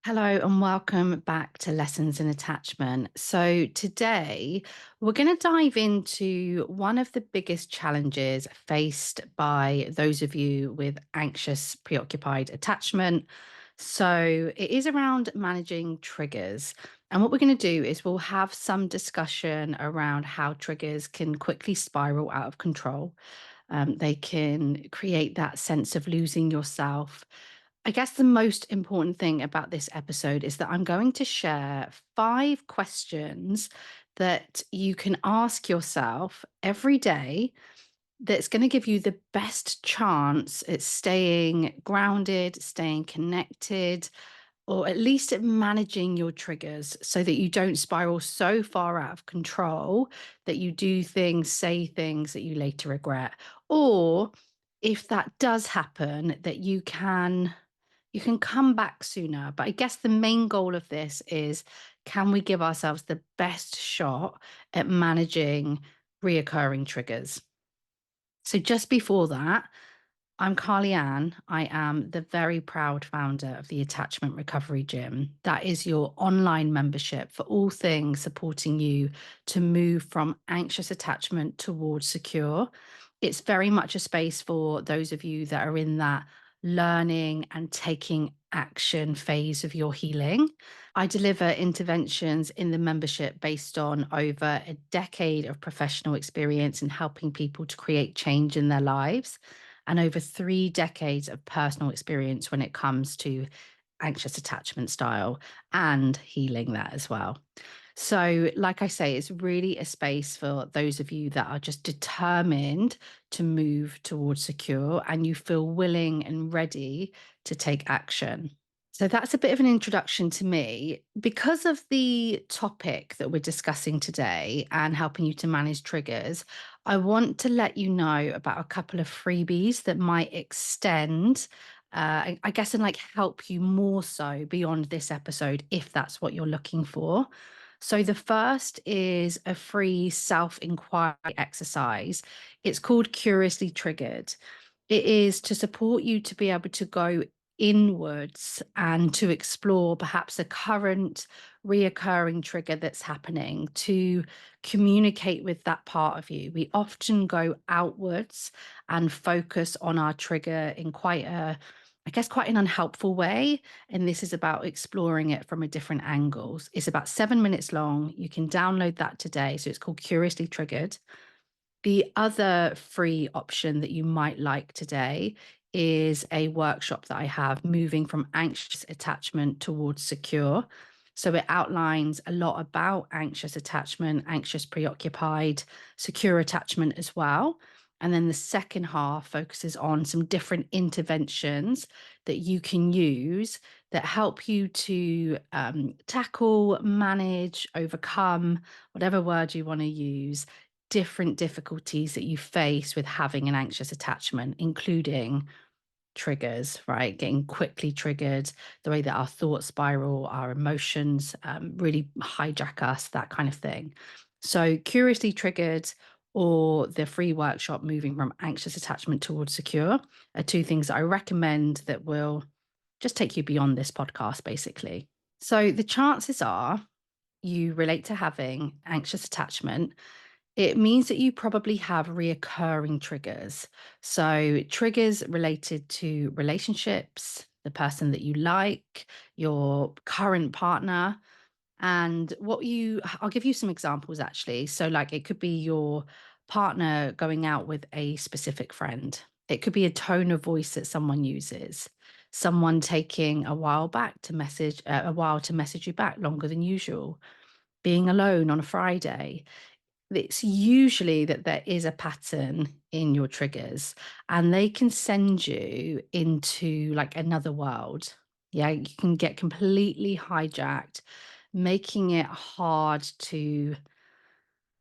Hello and welcome back to Lessons in Attachment. So, today we're going to dive into one of the biggest challenges faced by those of you with anxious, preoccupied attachment. So, it is around managing triggers. And what we're going to do is we'll have some discussion around how triggers can quickly spiral out of control. They can create that sense of losing yourself. I guess the most important thing about this episode is that I'm going to share 5 questions that you can ask yourself every day that's going to give you the best chance at staying grounded, staying connected, or at least at managing your triggers so that you don't spiral so far out of control that you do things, say things that you later regret. Or if that does happen, that you can come back sooner. But I guess the main goal of this is, can we give ourselves the best shot at managing reoccurring triggers? So just before that, I'm Carly Ann. I am the very proud founder of the Attachment Recovery Gym. That is your online membership for all things supporting you to move from anxious attachment towards secure. It's very much a space for those of you that are in that learning and taking action phase of your healing. I deliver interventions in the membership based on over a decade of professional experience in helping people to create change in their lives and over 3 decades of personal experience when it comes to anxious attachment style and healing that as well. So, like I say, it's really a space for those of you that are just determined to move towards secure and you feel willing and ready to take action. So, that's a bit of an introduction to me. Because of the topic that we're discussing today and helping you to manage triggers, I want to let you know about a couple of freebies that might extend, I guess, and like help you more so beyond this episode if that's what you're looking for. So, the first is a free self inquiry exercise. It's called Curiously Triggered. It is to support you to be able to go inwards and to explore perhaps a current reoccurring trigger that's happening, to communicate with that part of you. We often go outwards and focus on our trigger in quite a, I guess, quite an unhelpful way. And this is about exploring it from a different angles. It's about 7 minutes long. You can download that today. So it's called Curiously Triggered. The other free option that you might like today is a workshop that I have, moving from anxious attachment towards secure. So it outlines a lot about anxious attachment, anxious preoccupied, secure attachment as well. And then the second half focuses on some different interventions that you can use that help you to tackle, manage, overcome, whatever word you want to use, different difficulties that you face with having an anxious attachment, including triggers, right? Getting quickly triggered, the way that our thoughts spiral, our emotions really hijack us, that kind of thing. So, Curiously Triggered or the free workshop, Moving from Anxious Attachment Towards Secure, are 2 things that I recommend that will just take you beyond this podcast, basically. So, the chances are you relate to having anxious attachment. It means that you probably have reoccurring triggers. So, triggers related to relationships, the person that you like, your current partner, and I'll give you some examples actually. So, like, it could be your partner going out with a specific friend, it could be a tone of voice that someone uses, someone taking a while to message you back longer than usual, being alone on a Friday. It's usually that there is a pattern in your triggers and they can send you into like another world. Yeah, you can get completely hijacked, making it hard to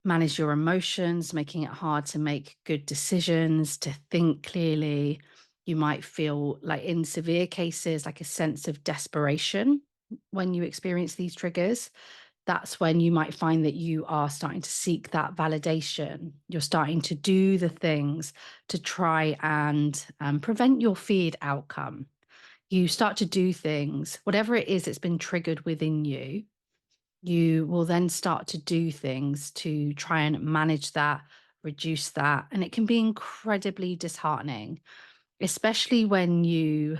manage your emotions, making it hard to make good decisions, to think clearly. You might feel like, in severe cases, like a sense of desperation when you experience these triggers. That's when you might find that you are starting to seek that validation. You're starting to do the things to try and prevent your feared outcome. You start to do things, whatever it is that's been triggered within you, you will then start to do things to try and manage that, reduce that. And it can be incredibly disheartening, especially when you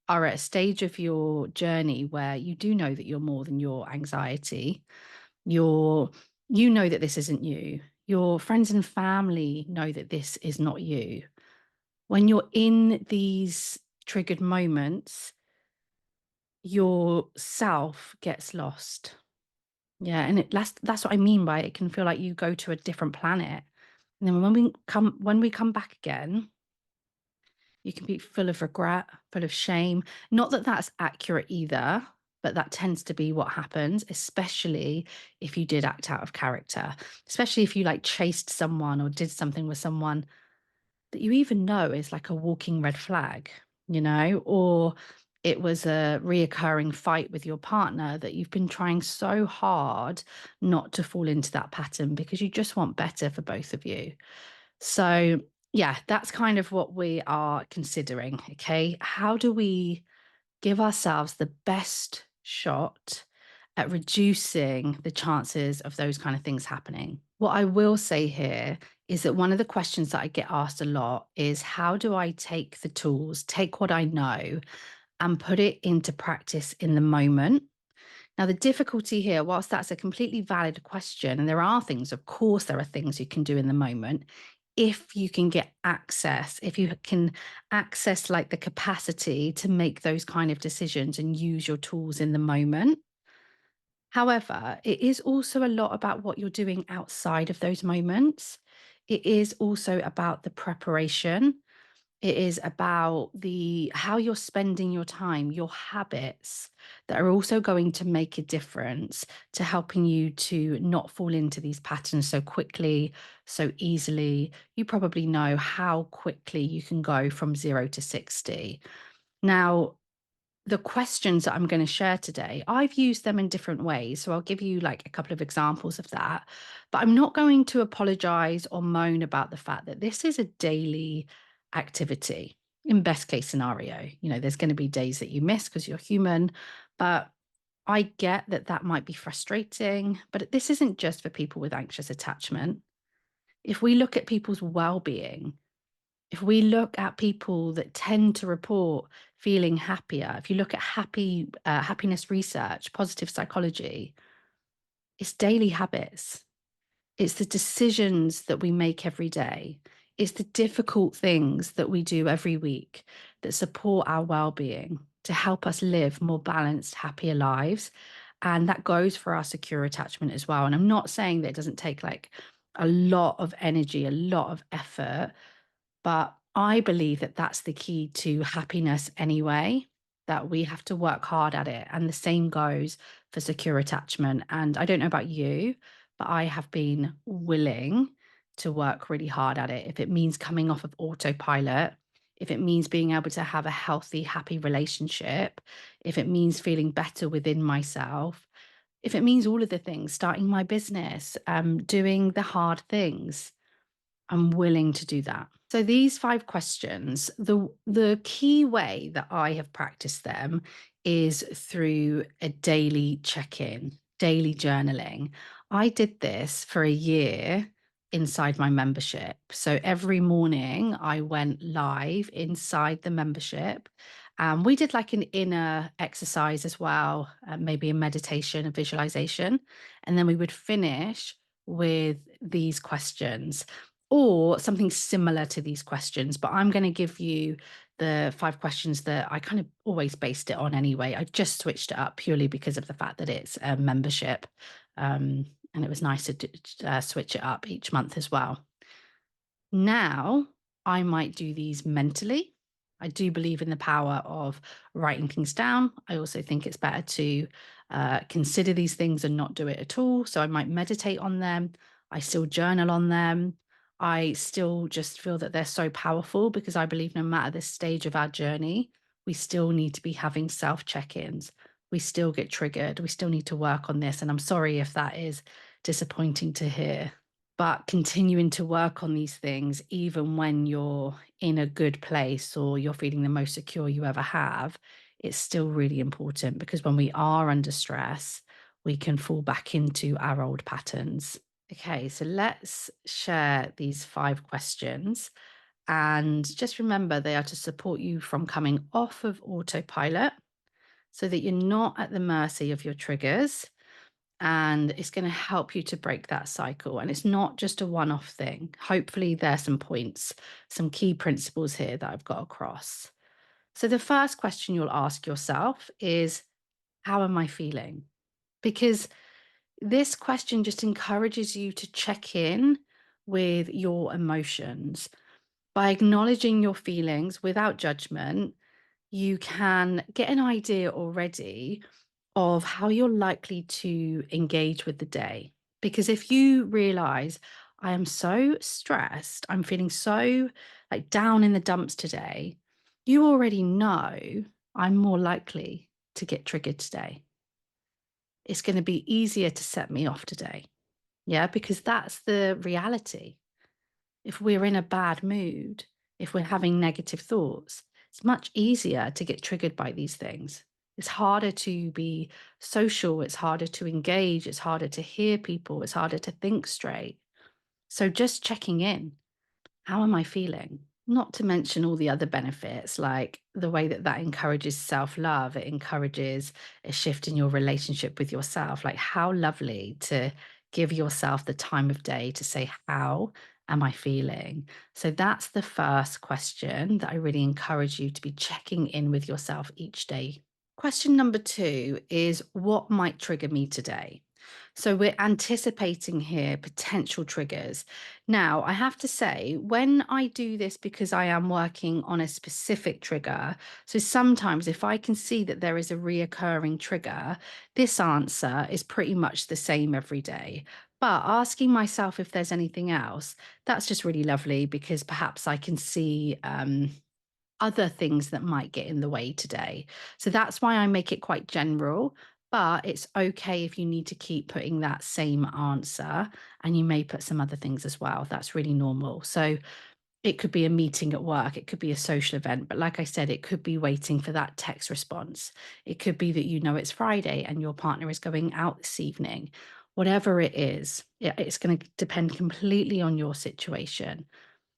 are at a stage of your journey where you do know that you're more than your anxiety. You're, you know that this isn't you. Your friends and family know that this is not you. When you're in these triggered moments, your self gets lost. Yeah, and that's what I mean by it can feel like you go to a different planet. And then when we come back again, you can be full of regret, full of shame. Not that that's accurate either, but that tends to be what happens, especially if you did act out of character, especially if you like chased someone or did something with someone that you even know is like a walking red flag, or it was a reoccurring fight with your partner that you've been trying so hard not to fall into that pattern because you just want better for both of you. So, yeah, that's kind of what we are considering. Okay. How do we give ourselves the best shot at reducing the chances of those kind of things happening? What I will say here is that one of the questions that I get asked a lot is how do I take the tools, take what I know, and put it into practice in the moment? Now, the difficulty here, whilst that's a completely valid question, and there are things, of course, there are things you can do in the moment. If you can get access, if you can access like the capacity to make those kind of decisions and use your tools in the moment. However, it is also a lot about what you're doing outside of those moments. It is also about the preparation. It is about the how you're spending your time, your habits that are also going to make a difference to helping you to not fall into these patterns so quickly, so easily. You probably know how quickly you can go from 0 to 60. Now, the questions that I'm going to share today, I've used them in different ways. So I'll give you like a couple of examples of that. But I'm not going to apologize or moan about the fact that this is a daily activity. In best case scenario, there's going to be days that you miss because you're human. But I get that that might be frustrating. But this isn't just for people with anxious attachment. If we look at people's well being, if we look at people that tend to report feeling happier, if you look at happiness research, positive psychology, it's daily habits. It's the decisions that we make every day. It's the difficult things that we do every week that support our well-being to help us live more balanced, happier lives. And that goes for our secure attachment as well. And I'm not saying that it doesn't take like a lot of energy, a lot of effort, but I believe that that's the key to happiness anyway, that we have to work hard at it. And the same goes for secure attachment. And I don't know about you, but I have been willing to work really hard at it. If it means coming off of autopilot, if it means being able to have a healthy, happy relationship, if it means feeling better within myself, if it means all of the things, starting my business, doing the hard things, I'm willing to do that. So these 5 questions, the key way that I have practiced them is through a daily check-in, daily journaling. I did this for a year inside my membership. So every morning I went live inside the membership. We did like an inner exercise as well, maybe a meditation, a visualization. And then we would finish with these questions or something similar to these questions, but I'm going to give you the 5 questions that I kind of always based it on anyway. I just switched it up purely because of the fact that it's a membership. And it was nice to switch it up each month as well. Now, I might do these mentally. I do believe in the power of writing things down. I also think it's better to consider these things and not do it at all. So I might meditate on them. I still journal on them. I still just feel that they're so powerful because I believe no matter the stage of our journey, we still need to be having self check ins. We still get triggered. We still need to work on this. And I'm sorry if that is disappointing to hear. But continuing to work on these things, even when you're in a good place or you're feeling the most secure you ever have, it's still really important because when we are under stress, we can fall back into our old patterns. Okay, so let's share these 5 questions. And just remember, they are to support you from coming off of autopilot so that you're not at the mercy of your triggers. And it's going to help you to break that cycle. And it's not just a one off thing. Hopefully, there's some points, some key principles here that I've got across. So, the first question you'll ask yourself is, how am I feeling? Because this question just encourages you to check in with your emotions. By acknowledging your feelings without judgment, you can get an idea already of how you're likely to engage with the day. Because if you realize, I am so stressed, I'm feeling so like down in the dumps today, you already know I'm more likely to get triggered today. It's going to be easier to set me off today. Yeah, because that's the reality. If we're in a bad mood, if we're having negative thoughts, it's much easier to get triggered by these things. It's harder to be social, it's harder to engage, it's harder to hear people, it's harder to think straight. So just checking in, how am I feeling? Not to mention all the other benefits, like the way that that encourages self love. It encourages a shift in your relationship with yourself. Like, how lovely to give yourself the time of day to say, how am I feeling? So, that's the first question that I really encourage you to be checking in with yourself each day. Question number 2 is, what might trigger me today? So we're anticipating here potential triggers. Now, I have to say, when I do this because I am working on a specific trigger, so sometimes if I can see that there is a reoccurring trigger, this answer is pretty much the same every day. But asking myself if there's anything else, that's just really lovely because perhaps I can see other things that might get in the way today. So that's why I make it quite general, but it's okay if you need to keep putting that same answer and you may put some other things as well. That's really normal. So it could be a meeting at work, it could be a social event, but like I said, it could be waiting for that text response. It could be that you know it's Friday and your partner is going out this evening. Whatever it is, it's going to depend completely on your situation.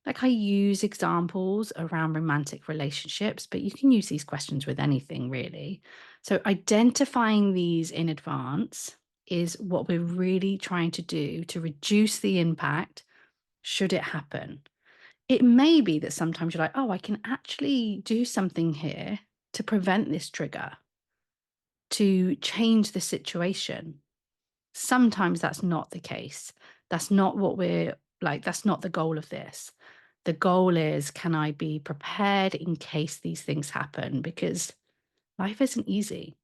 Like, I use examples around romantic relationships, but you can use these questions with anything really. So, identifying these in advance is what we're really trying to do to reduce the impact should it happen. It may be that sometimes you're like, oh, I can actually do something here to prevent this trigger, to change the situation. Sometimes that's not the case. That's not what we're like, that's not the goal of this. The goal is, can I be prepared in case these things happen? Because life isn't easy.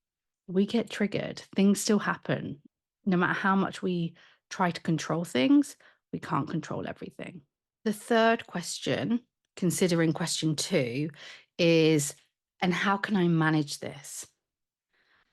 We get triggered, things still happen. No matter how much we try to control things, we can't control everything. The third question, considering question 2, is, and how can I manage this?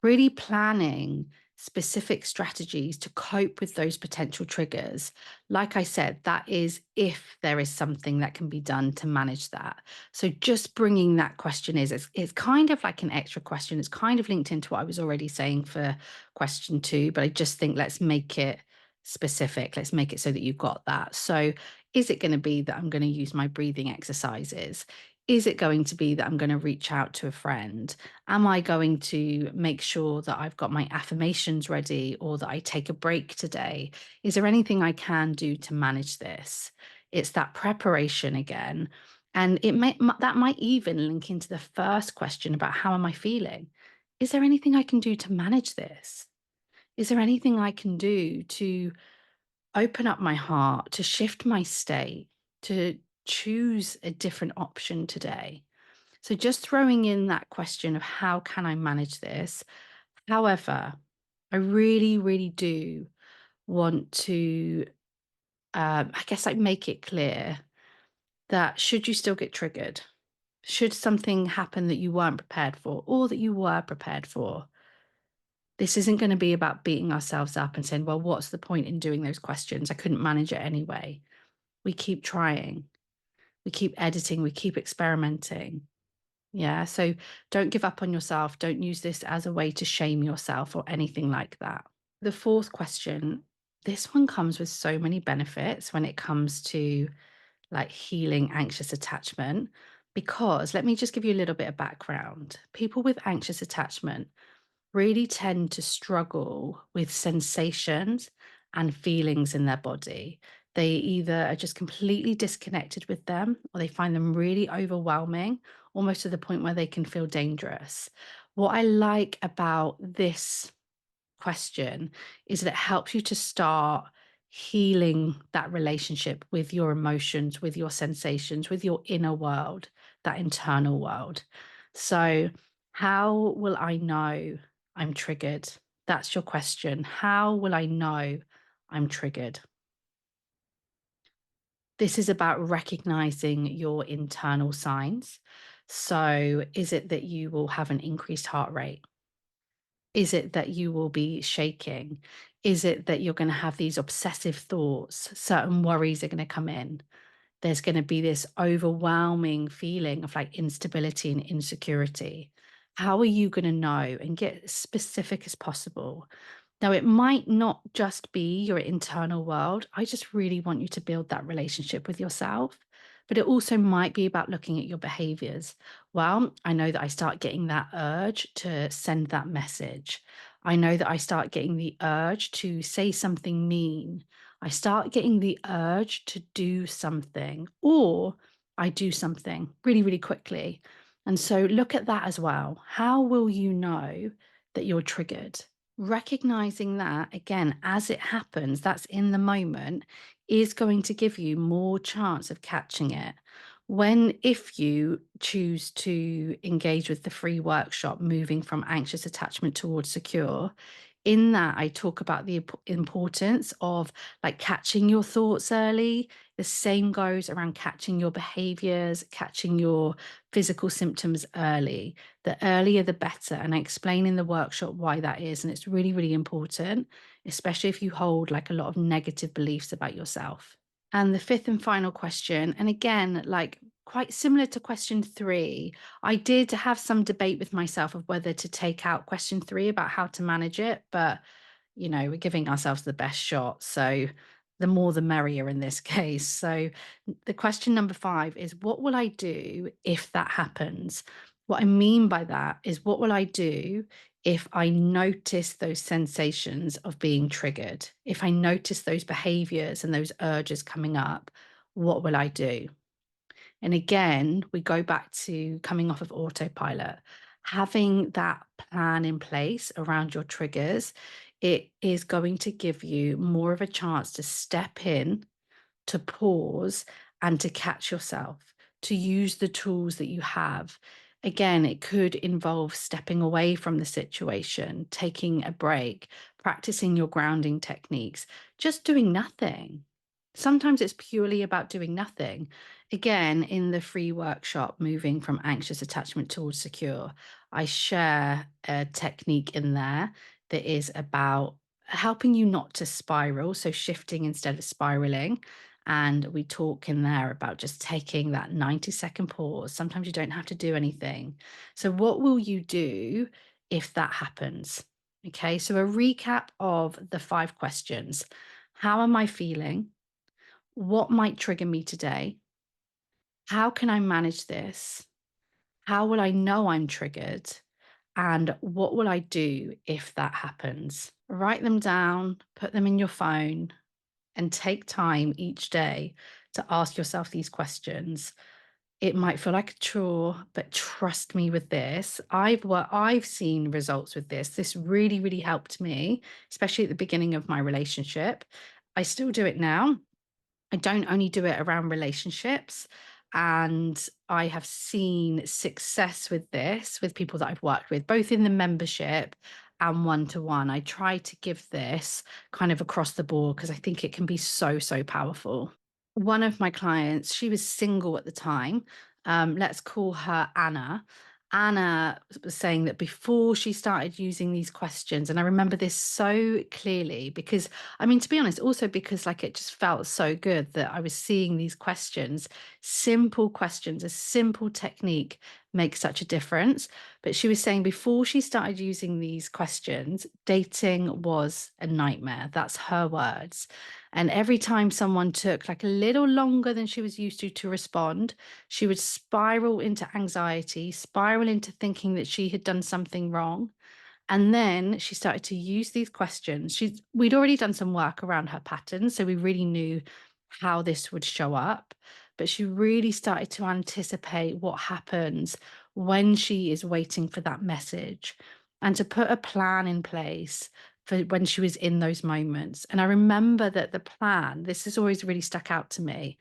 Really planning specific strategies to cope with those potential triggers. Like I said, that is if there is something that can be done to manage that. So just bringing that question is, it's kind of like an extra question. It's kind of linked into what I was already saying for question 2, but I just think let's make it specific. Let's make it so that you've got that. So is it going to be that I'm going to use my breathing exercises? Is it going to be that I'm going to reach out to a friend? Am I going to make sure that I've got my affirmations ready or that I take a break today? Is there anything I can do to manage this? It's that preparation again. And that might even link into the first question about, how am I feeling? Is there anything I can do to manage this? Is there anything I can do to open up my heart, to shift my state, to choose a different option today? So just throwing in that question of, how can I manage this? However, I really, really do want to, I guess, like, make it clear that should you still get triggered, should something happen that you weren't prepared for or that you were prepared for, this isn't going to be about beating ourselves up and saying, well, what's the point in doing those questions? I couldn't manage it anyway. We keep trying, we keep editing, we keep experimenting. Yeah. So don't give up on yourself. Don't use this as a way to shame yourself or anything like that. The fourth question, this one comes with so many benefits when it comes to like healing anxious attachment. Because let me just give you a little bit of background. People with anxious attachment really tend to struggle with sensations and feelings in their body. They either are just completely disconnected with them or they find them really overwhelming, almost to the point where they can feel dangerous. What I like about this question is that it helps you to start healing that relationship with your emotions, with your sensations, with your inner world, that internal world. So, how will I know I'm triggered? That's your question. How will I know I'm triggered? This is about recognizing your internal signs. So, is it that you will have an increased heart rate? Is it that you will be shaking? Is it that you're gonna have these obsessive thoughts? Certain worries are gonna come in. There's gonna be this overwhelming feeling of like instability and insecurity. How are you gonna know and get as specific as possible? Now, it might not just be your internal world. I just really want you to build that relationship with yourself. But it also might be about looking at your behaviors. Well, I know that I start getting that urge to send that message. I know that I start getting the urge to say something mean. I start getting the urge to do something, or I do something really, really quickly. And so look at that as well. How will you know that you're triggered? Recognizing that again as it happens, that's in the moment, is going to give you more chance of catching it. When, if you choose to engage with the free workshop, moving from anxious attachment towards secure, in that I talk about the importance of like catching your thoughts early. The same goes around catching your behaviors, catching your physical symptoms early. The earlier the better. And I explain in the workshop why that is. And it's really, really important, especially if you hold like a lot of negative beliefs about yourself. And the fifth and final question, and again, like quite similar to question three, I did have some debate with myself of whether to take out question three about how to manage it, but we're giving ourselves the best shot. So the more the merrier in this case. So the question number five is, what will I do if that happens? What I mean by that is, what will I do if I notice those sensations of being triggered? If I notice those behaviors and those urges coming up, what will I do? And again, we go back to coming off of autopilot. Having that plan in place around your triggers, it is going to give you more of a chance to step in, to pause, and to catch yourself, to use the tools that you have. Again, it could involve stepping away from the situation, taking a break, practicing your grounding techniques, just doing nothing. Sometimes it's purely about doing nothing. Again, in the free workshop, Moving from Anxious Attachment Towards Secure, I share a technique in there that is about helping you not to spiral. So, shifting instead of spiraling. And we talk in there about just taking that 90-second pause. Sometimes you don't have to do anything. So, what will you do if that happens? Okay. So, a recap of the five questions. How am I feeling? What might trigger me today? How can I manage this? How will I know I'm triggered? And what will I do if that happens? Write them down, put them in your phone, and take time each day to ask yourself these questions. It might feel like a chore, but trust me with this. I've seen results with this. This really, really helped me, especially at the beginning of my relationship. I still do it now. I don't only do it around relationships. And I have seen success with this with people that I've worked with, both in the membership and one to one. I try to give this kind of across the board because I think it can be so, so powerful. One of my clients, she was single at the time. Let's call her Anna. Anna was saying that before she started using these questions, and I remember this so clearly because, I mean, to be honest, also because like it just felt so good that I was seeing these questions, simple questions, a simple technique, make such a difference. But she was saying before she started using these questions, dating was a nightmare. That's her words. And every time someone took like a little longer than she was used to respond, she would spiral into anxiety, spiral into thinking that she had done something wrong. And then she started to use these questions. We'd already done some work around her patterns, so we really knew how this would show up. But she really started to anticipate what happens when she is waiting for that message and to put a plan in place for when she was in those moments. And I remember that the plan, this has always really stuck out to me.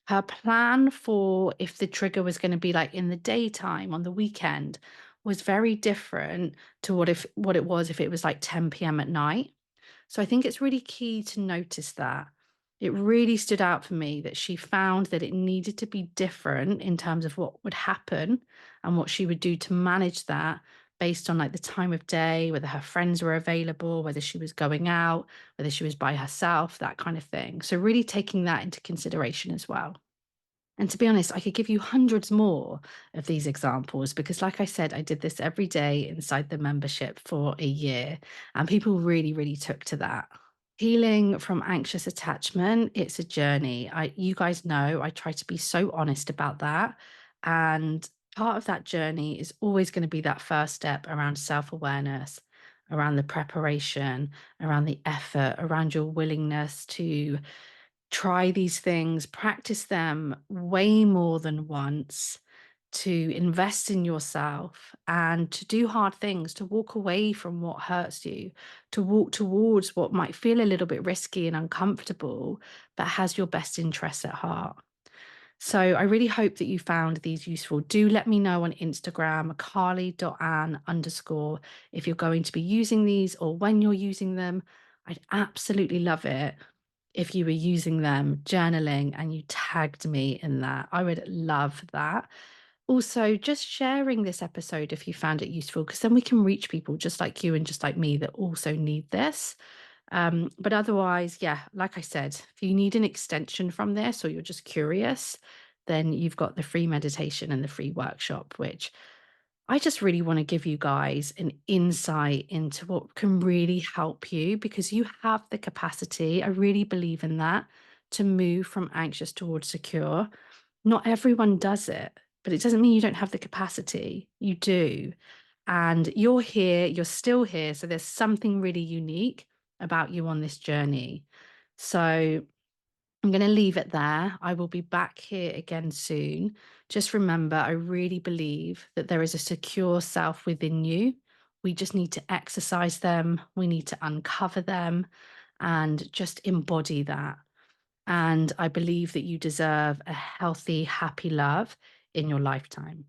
Her plan for if the trigger was gonna be, like, in the daytime, on the weekend, was very different to what it was if it was, like, 10 p.m. at night. So I think it's really key to notice that. It really stood out for me that she found that it needed to be different in terms of what would happen and what she would do to manage that based on, like, the time of day, whether her friends were available, whether she was going out, whether she was by herself, that kind of thing. So really taking that into consideration as well. And to be honest, I could give you hundreds more of these examples because, like I said, I did this every day inside the membership for a year, and people really, really took to that. Healing from anxious attachment, it's a journey. You guys know, I try to be so honest about that. And part of that journey is always going to be that first step around self awareness, around the preparation, around the effort, around your willingness to try these things, practice them way more than once, to invest in yourself and to do hard things, to walk away from what hurts you, to walk towards what might feel a little bit risky and uncomfortable, but has your best interests at heart. So I really hope that you found these useful. Do let me know on Instagram, carly.ann underscore, if you're going to be using these or when you're using them. I'd absolutely love it if you were using them, journaling, and you tagged me in that. I would love that. Also, just sharing this episode if you found it useful, because then we can reach people just like you and just like me that also need this. But otherwise, yeah, like I said, if you need an extension from this or you're just curious, then you've got the free meditation and the free workshop, which I just really want to give you guys an insight into what can really help you because you have the capacity. I really believe in that to move from anxious towards secure. Not everyone does it, but it doesn't mean you don't have the capacity. You do. And you're here, you're still here. So there's something really unique about you on this journey. So I'm going to leave it there. I will be back here again soon. Just remember, I really believe that there is a secure self within you. We just need to exercise them, we need to uncover them and just embody that. And I believe that you deserve a healthy, happy love in your lifetime.